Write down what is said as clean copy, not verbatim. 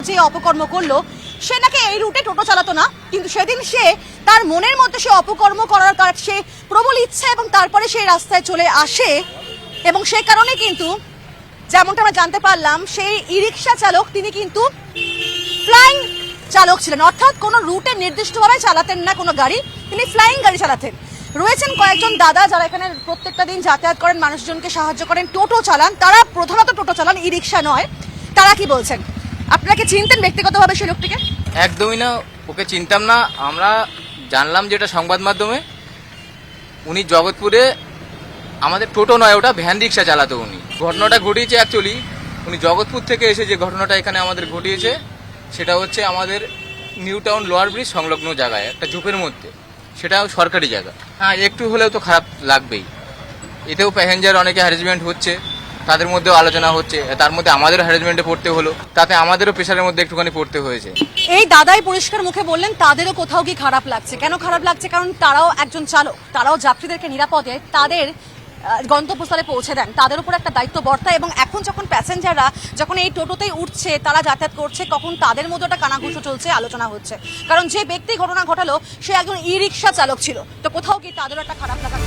যে অপকর্ম করলো, সে নাকি এই রুটে টোটো চালাতো না, কিন্তু সেদিন সে তার মনের মধ্যে সে অপকর্ম করার সে প্রবল ইচ্ছা এবং তারপরে সেই রাস্তায় চলে আসে এবং সেই কারণে কিন্তু যেমনটা আমরা জানতে পারলাম সেই ই রিক্সা চালক তিনি কিন্তু ফ্লাইং চালক ছিলেন, অর্থাৎ কোনো রুটে নির্দিষ্টভাবে চালাতেন না কোনো গাড়ি, তিনি ফ্লাইং গাড়ি চালাতেন। রয়েছেন কয়েকজন দাদা যারা এখানে প্রত্যেকটা দিন যাতায়াত করেন, মানুষজনকে সাহায্য করেন, টোটো চালান, তারা প্রধানত টোটো চালান, ই রিক্সা নয়। তারা কি বলছেন? আপনারা কি চিনতেন ব্যক্তিগতভাবে সেই লোকটিকে? একদমই না, ওকে চিনতাম না। আমরা জানলাম যেটা সংবাদ মাধ্যমে। উনি জগৎপুরে আমাদের টোটো নয়, ওটা ভ্যান রিক্সা চালাতো উনি। ঘটনাটা ঘটিয়েছে অ্যাকচুয়ালি উনি জগৎপুর থেকে এসে যে ঘটনাটা এখানে আমাদের ঘটিয়েছে সেটা হচ্ছে আমাদের নিউ টাউন লোয়ার ব্রিজ সংলগ্ন জায়গায় একটা ঝোপের মধ্যে, সেটাও সরকারি জায়গা। হ্যাঁ, একটু হলেও তো খারাপ লাগবেই। এতেও প্যাসেঞ্জার অনেকে হ্যারাসমেন্ট হচ্ছে, তাদের মধ্যেও আলোচনা হচ্ছে, তার মধ্যে আমাদেরও হ্যারাসমেন্টে পড়তে হলো, তাতে আমাদেরও প্রেশারের মধ্যে একটুখানি পড়তে হয়েছে। এই দাদাই পরিষ্কার মুখে বললেন তাদেরও কোথাও কি খারাপ লাগছে। কেন খারাপ লাগছে? কারণ তারাও একজন চালক, তারাও যাত্রীদেরকে নিরাপদে তাদের গন্তব্যস্থলে পৌঁছে দেন, তাদের উপর একটা দায়িত্ব বর্তায়। এবং এখন যখন প্যাসেঞ্জাররা যখন এই টোটোতেই উঠছে, তারা যাতায়াত করছে, তখন তাদের মধ্যে একটা কানাঘুষো চলছে, আলোচনা হচ্ছে। কারণ যে ব্যক্তি ঘটনা ঘটালো সে একজন ই রিক্সা চালক ছিল, তো কোথাও কি তাদেরও একটা খারাপ লাগা।